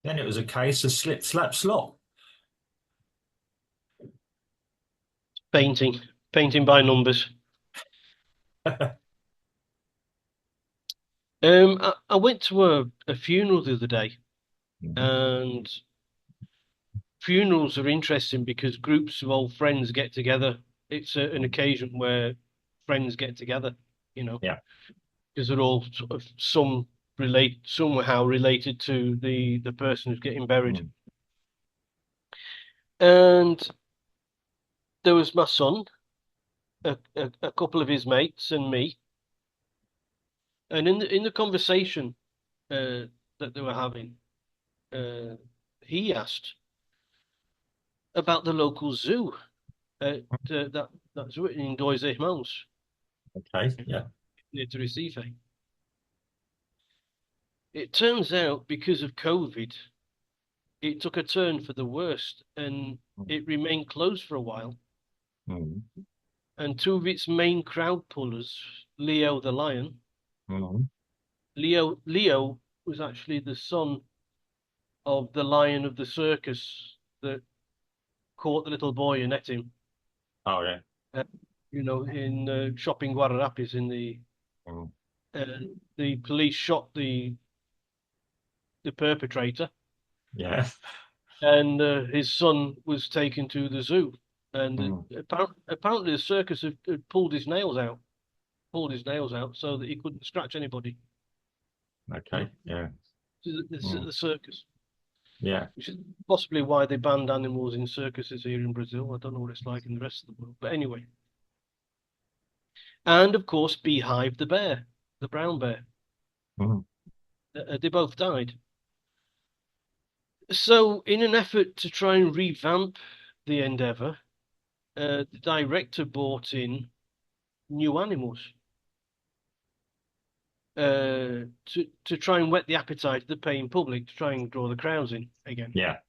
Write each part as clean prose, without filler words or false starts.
Then it was a case of slip, slap, slop. Painting, painting by numbers. I went to a funeral the other day, Mhm. and funerals are interesting because groups of old friends get together. It's an occasion where friends get together, you know, Yeah. because they're all sort of somehow related to the person who's getting buried. Mm. And there was my son, a couple of his mates, and me. And in the conversation that they were having, uh, he asked about the local zoo that's written in Dois Irmãos Okay. Yeah. near to Recife. It turns out because of COVID, it took a turn for the worst and it remained closed for a while. Mm. And two of its main crowd pullers, Leo the lion, Mm. Leo was actually the son of the lion of the circus that caught the little boy and ate him. Oh yeah. Uh, in shopping Guararapes in Mm. uh, the police shot the perpetrator, Yeah. and his son was taken to the zoo. And Mm. apparently, the circus had pulled his nails out so that he couldn't scratch anybody. You know, Okay. Yeah. the Mm. circus, Yeah. which is possibly why they banned animals in circuses here in Brazil. I don't know what it's like in the rest of the world, but anyway. And of course, Beehive the bear, the brown bear. Mm. They both died. So, in an effort to try and revamp the endeavor, the director brought in new animals to try and whet the appetite of the paying public to try and draw the crowds in again. Yeah.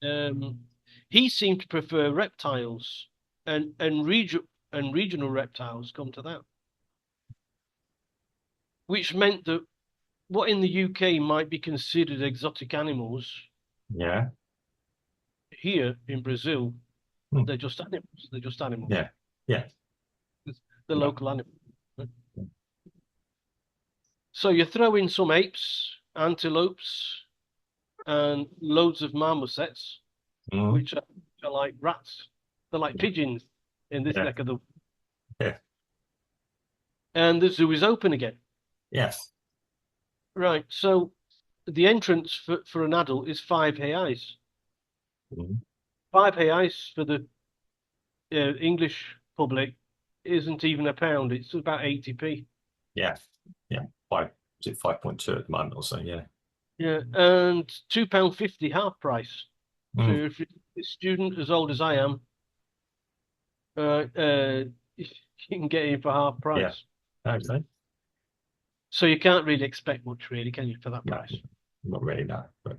Um, he seemed to prefer reptiles and regional reptiles. Come to that, which meant that what in the UK might be considered exotic animals Yeah. here in Brazil, Mm. they're just animals. They're just animals. Yeah. Yeah. The Right. local animal. So you throw in some apes, antelopes, and loads of marmosets, Mm. which are like rats. They're like Yeah. pigeons in this Yeah. neck of the. Yeah. And the zoo is open again. Yes. Right. So the entrance for an adult is 5 reais. Mm. 5 reais for the English public isn't even a pound. It's about 80p. Yeah. Yeah. Five. Is it 5.2 at the moment or so? Yeah. Yeah, and £2.50 half price. So Mm. if you're a student as old as I am, you can get in for half Yeah. price. Okay. So you can't really expect much, really, can you, for that No, price? not really. No. But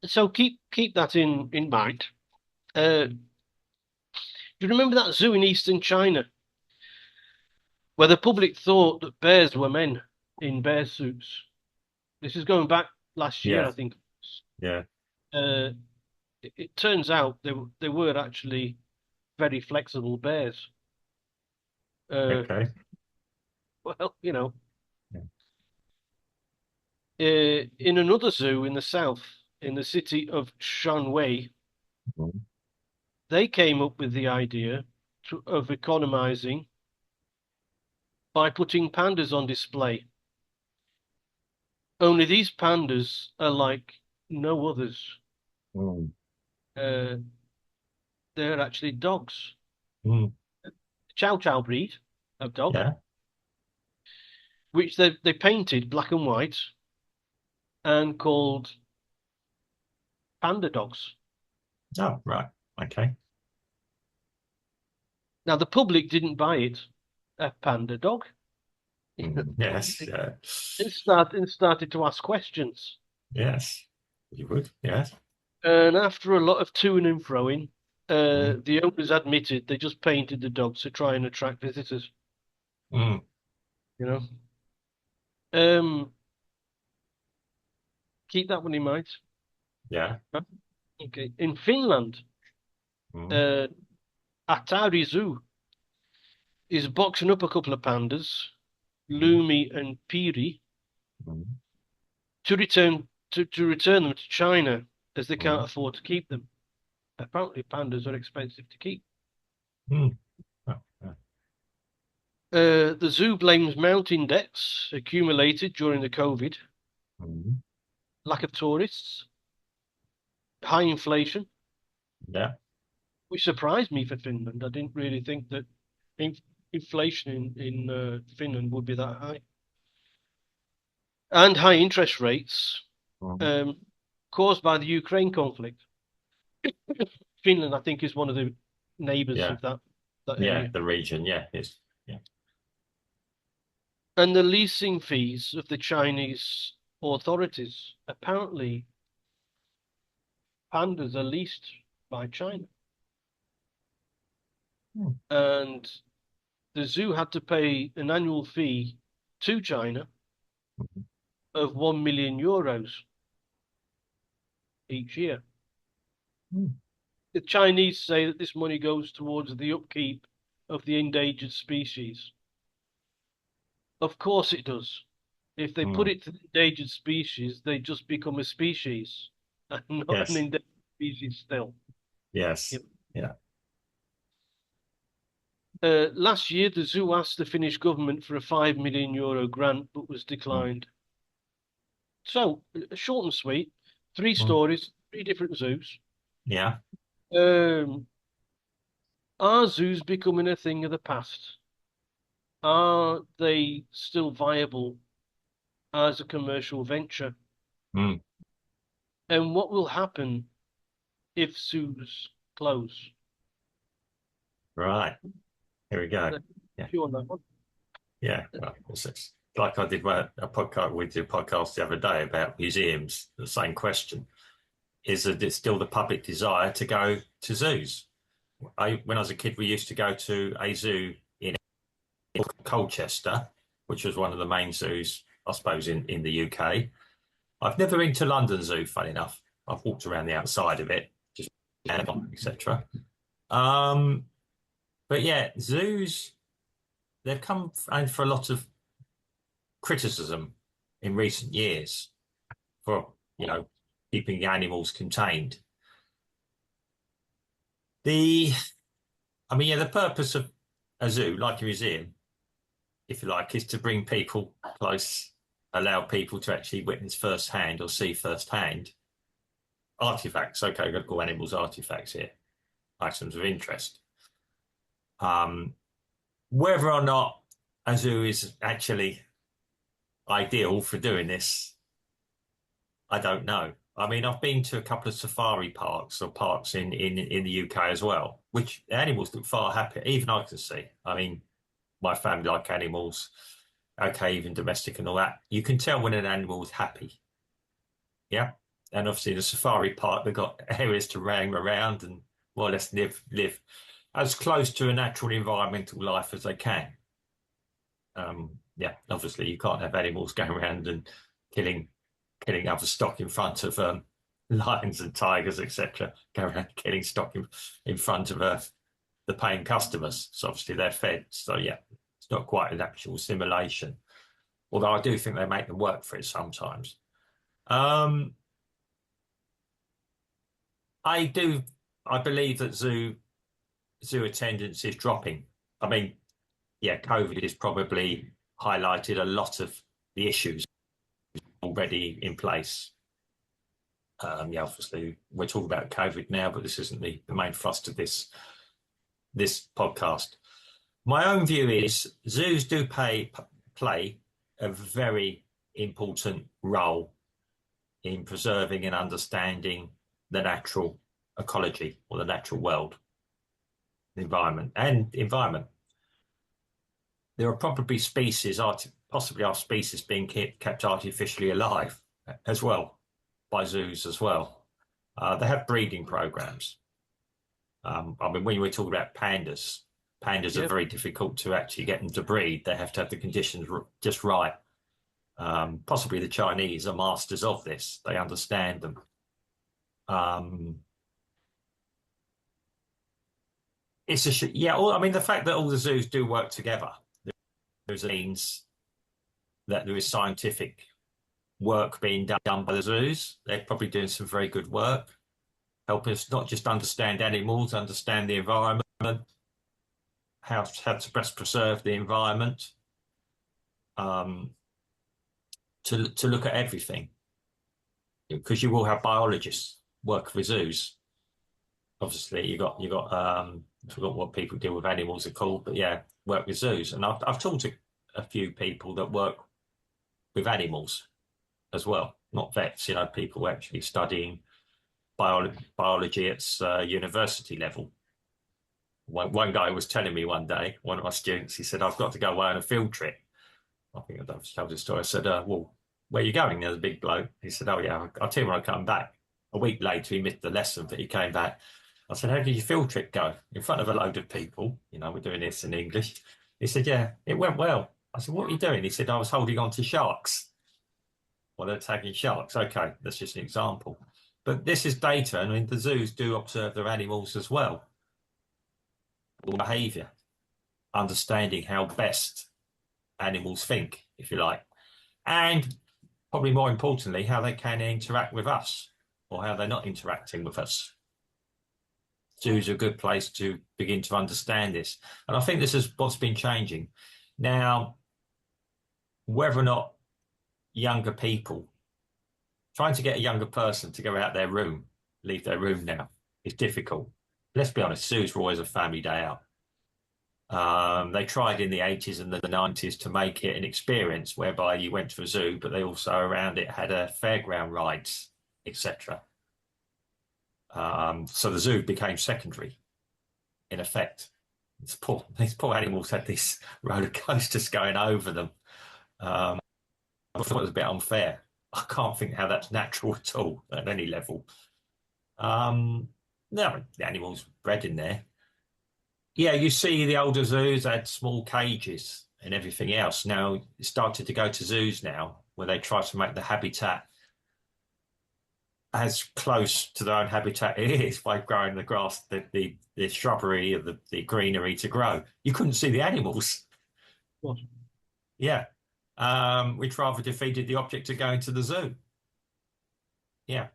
So keep that in mind. Do you remember that zoo in eastern China where the public thought that bears were men in bear suits? This is going back last year, yeah. I think. Yeah. Uh, it turns out they were actually very flexible bears. Uh, Okay. well, you know, Yeah. in another zoo in the south, in the city of Shanwei, Mm. they came up with the idea of economizing by putting pandas on display. Only these pandas are like no others. Mm. Uh, they're actually dogs. Mm. Chow breed of dog, Yeah. which they painted black and white and called panda dogs. Oh, right. Okay. Now the public didn't buy it, a panda dog. Mm. Yes. It Yeah. started to ask questions. Yes. You would. Yes. And after a lot of to and froing, Mm. the owners admitted they just painted the dogs to try and attract visitors. Mm. You know, um, keep that one in mind. Yeah. Okay. In Finland, Mm. Atari Zoo is boxing up a couple of pandas, Lumi and Piri, Mm. to return them to China as they can't Mm. afford to keep them. Apparently, pandas are expensive to keep. Mm. Oh, yeah. The zoo blames mounting debts accumulated during the COVID, Mm. lack of tourists, high inflation, Yeah. which surprised me for Finland. I didn't really think that in inflation in Finland would be that high, and high interest rates Mm. um, caused by the Ukraine conflict. Finland, I think, is one of the neighbours Yeah. of that Yeah. area. The region. Yeah. It's yeah. And the leasing fees of the Chinese authorities. Apparently, pandas are leased by China. Mm. And the zoo had to pay an annual fee to China of 1 million euros each year. Mm. The Chinese say that this money goes towards the upkeep of the endangered species. Of course it does. If they put Mm. it to the endangered species, they just become a species and not an Yes. endangered species still. Yes. Yep. Yeah. Last year, the zoo asked the Finnish government for a 5 million euro grant, but was Mm. declined. So, short and sweet, three Mm. stories, three different zoos. Yeah. Um, are zoos becoming a thing of the past? Are they still viable as a commercial venture? Mm. And what will happen if zoos close? Right. Here we go. Let's Yeah. chew on that one. Yeah. Well, it's like I did a podcast. We did a podcast the other day about museums. The same question is that it's still the public desire to go to zoos. When I was a kid, we used to go to a zoo in Colchester, which was one of the main zoos, I suppose, in the UK. I've never been to London Zoo, funny enough. I've walked around the outside of it, just etc. Um, but yeah, zoos, they've come for a lot of criticism in recent years for, keeping the animals contained. The, I mean, yeah, the purpose of a zoo, like a museum, if you like, is to bring people close, allow people to actually witness firsthand or see firsthand artifacts. Okay, we're going to call animals artifacts here, items of interest. Um, Whether or not a zoo is actually ideal for doing this, I don't know. I mean, I've been to a couple of safari parks or parks in the UK as well, which animals look far happier. Even I can see. I mean, my family like animals, okay, even domestic and all that. You can tell when an animal is happy. Yeah. And obviously the safari park, they've got areas to roam around and more or less live as close to a natural environmental life as they can. Yeah, obviously you can't have animals going around and killing other stock in front of lions and tigers, etc. Go around killing stock in front of the paying customers. So obviously they're fed. So yeah, it's not quite an actual simulation. Although I do think they make them work for it sometimes. Um, I do. I believe that zoo attendance is dropping. I mean, yeah, COVID has probably highlighted a lot of the issues already in place. Yeah, obviously we're talking about COVID now, but this isn't the main thrust of this podcast. My own view is zoos do play a very important role in preserving and understanding the natural ecology or the natural world, the environment. There are probably possibly our species being kept artificially alive as well by zoos as well. They have breeding programs. I mean, when we're talking about pandas are Yep. very difficult to actually get them to breed. They have to have the conditions just right. Possibly the Chinese are masters of this. They understand them. Um, it's a yeah. I mean, the fact that all the zoos do work together means that there is scientific work being done by the zoos. They're probably doing some very good work, helping us not just understand animals, understand the environment, how to best preserve the environment, um, to look at everything. Because you will have biologists work for zoos. Obviously, you got I forgot what people deal with animals are called, but yeah, work with zoos. And I've talked to a few people that work with animals as well, not vets, people actually studying biology at university level. One guy was telling me one day, one of my students, he said, I've got to go away on a field trip. I think I've told this story. I said, well, where are you going? There's a big bloke. He said, oh, yeah, I'll tell you when I come back. A week later, he missed the lesson, but he came back. I said, how did your field trip go? In front of a load of people. We're doing this in English. He said, yeah, it went well. I said, what are you doing? He said, I was holding on to sharks. Well, they're tagging sharks. Okay, that's just an example. But this is data. I mean, the zoos do observe their animals as well. Behavior, understanding how best animals think, if you like, and probably more importantly, how they can interact with us or how they're not interacting with us. Zoos are a good place to begin to understand this. And I think this is what's been changing. Now, whether or not younger people, trying to get a younger person to go out their room, leave their room now, is difficult. Let's be honest, zoos were always a family day out. They tried in the 80s and the 90s to make it an experience whereby you went to a zoo, but they also around it had a fairground rides, etc. So the zoo became secondary in effect. These poor animals had these roller coasters going over them. I thought it was a bit unfair. I can't think how that's natural at all at any level. No, the animals bred in there. Yeah, you see the older zoos had small cages and everything else. Now it's started to go to zoos now where they try to make the habitat as close to their own habitat it is by growing the grass, the shrubbery, or the greenery to grow. You couldn't see the animals. What? Yeah. Which rather defeated the object of going to the zoo. Yeah.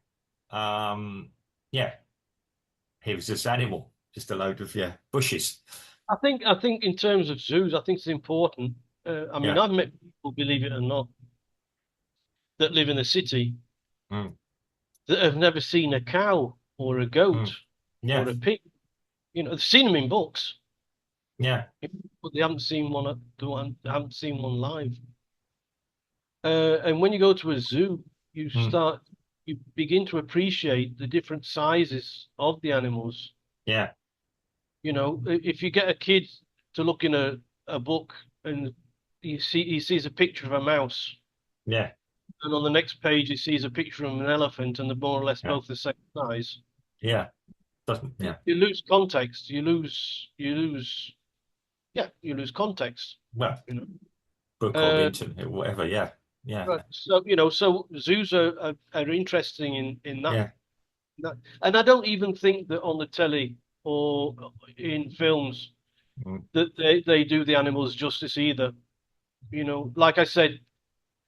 Yeah. He was just animal, just a load of bushes. I think in terms of zoos, I think it's important. I mean, Yeah. I've met people, believe it or not, that live in the city Mm, that have never seen a cow or a goat mm. or Yeah. a pig. They've seen them in books, Yeah. but they haven't seen one. They haven't seen one live. And when you go to a zoo, Mm, you begin to appreciate the different sizes of the animals. yeah. If you get a kid to look in a book and he sees a picture of a mouse, Yeah. and on the next page he sees a picture of an elephant, and they're more or less Yeah. both the same size. Yeah. Doesn't. Yeah. You lose context. You lose context. Well, You know. book or the Uh, internet, whatever. Yeah. Yeah. right. So zoos are interesting in that. Yeah. And I don't even think that on the telly or in films Mm, that they do the animals justice either. Like I said,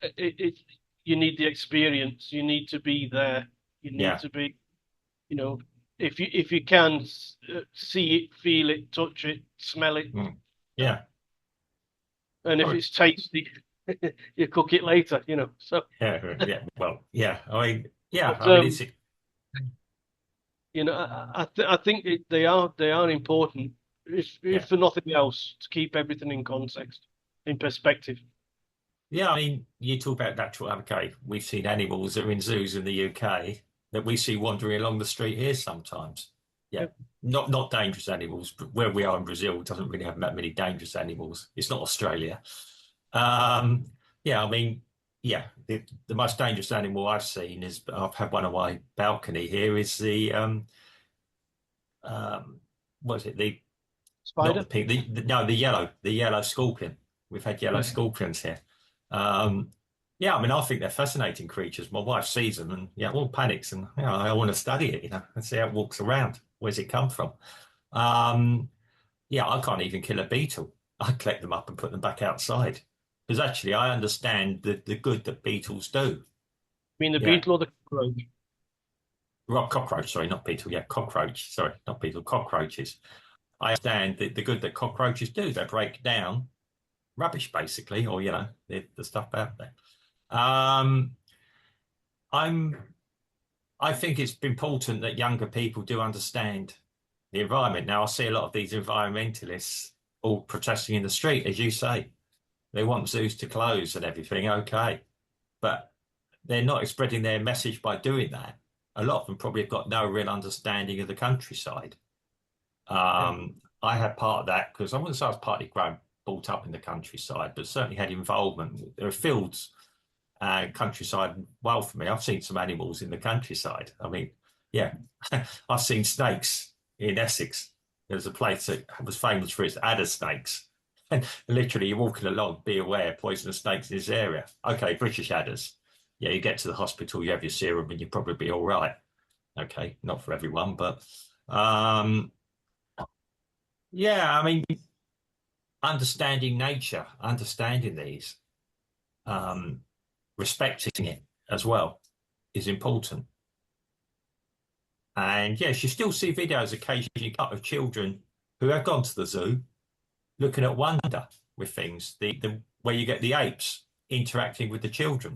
it you need the experience. You need to be there. You need yeah. to be, you know, if you can see it, feel it, touch it, smell it, Mm, uh, yeah. and if Oh, it's tasty, you cook it later. So, yeah. Yeah. Well, yeah. I mean, yeah. but I mean, it's I think they are important, if yeah. for nothing else, to keep everything in context, in perspective. Yeah, I mean, you talk about natural habitat. We've seen animals that are in zoos in the UK that we see wandering along the street here sometimes. Yeah, Yeah. not dangerous animals, but where we are in Brazil doesn't really have that many dangerous animals. It's not Australia. Um, yeah, I mean, yeah, the most dangerous animal I've seen is I've had one on my balcony here is um, what is it? Not the Spider? pink, no, the yellow scorpion. We've had yellow Yeah. scorpions here. Um, Yeah, I mean, I think they're fascinating creatures. My wife sees them and yeah, all panics and I want to study it, and see how it walks around. Where's it come from? Um, yeah, I can't even kill a beetle. I collect them up and put them back outside because actually I understand the good that beetles do. I mean, the Yeah, beetle or the cockroach? well, cockroach, sorry, not beetle. Yeah, cockroach, sorry, not beetle, cockroaches. I understand the good that cockroaches do. They break down rubbish basically, or the stuff out there. Um, I'm I think it's important that younger people do understand the environment. Now, I see a lot of these environmentalists all protesting in the street, as you say. They want zoos to close and everything, okay. But they're not spreading their message by doing that. A lot of them probably have got no real understanding of the countryside. Yeah. I had part of that because I wouldn't say I was partly grown, brought up in the countryside, but certainly had involvement. There are fields countryside well for me. I've seen some animals in the countryside. I mean, yeah, I've seen snakes in Essex. There's a place that was famous for its adder snakes. And literally, you're walking along, be aware, poisonous snakes in this area. Okay, British adders. Yeah, you get to the hospital, you have your serum, and you'll probably be all right. Okay, not for everyone, but um, yeah, I mean, understanding nature, understanding these, um, respecting it as well is important. And yes, you still see videos occasionally cut of children who have gone to the zoo looking at wonder with things, the where you get the apes interacting with the children.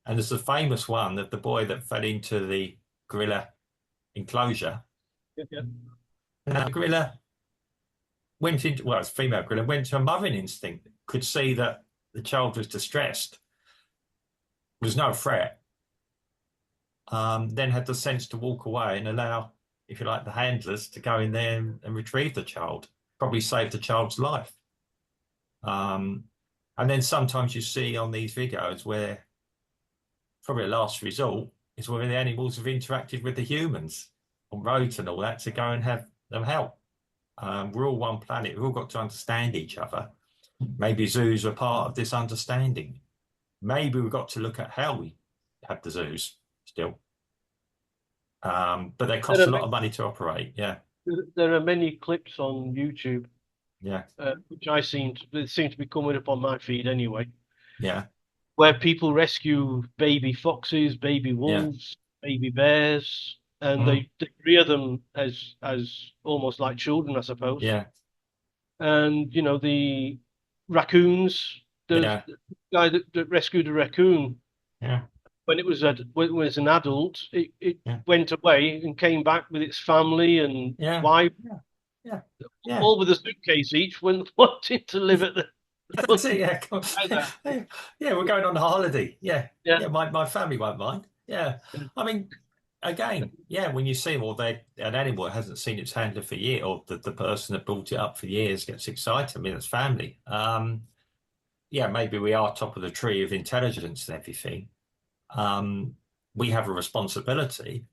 And there's a famous one of the boy that fell into the gorilla enclosure. Yeah, yeah. And the gorilla went into, well, it's a female gorilla, went to a mothering instinct, could see that the child was distressed, was no threat, then had the sense to walk away and allow, if you like, the handlers to go in there and retrieve the child, probably save the child's life. Um, and then sometimes you see on these videos where probably a last resort is where the animals have interacted with the humans on roads and all that to go and have them help. We're all one planet. We've all got to understand each other. Maybe zoos are part of this understanding. Maybe we've got to look at how we have the zoos still. But they There cost are a lot many, of money to operate. Yeah, there are many clips on YouTube, yeah, which they seem to be coming up on my feed anyway, yeah, where people rescue baby foxes, baby yeah, wolves, baby bears, and mm, they rear them as almost like children, I suppose. yeah, And the raccoons, yeah, the guy that rescued a raccoon yeah, when it was an adult, it yeah, went away and came back with its family and yeah, wife, yeah, yeah, yeah. all with a suitcase each, when wanting to live at the That's it. Yeah, either. yeah. We're going on a holiday. Yeah, Yeah, yeah. My family won't mind. Yeah, I mean, again, yeah. When you see them, or they an animal that hasn't seen its handler for years, or the person that brought it up for years gets excited. I mean, it's family. Yeah, maybe we are top of the tree of intelligence and everything. Um, we have a responsibility,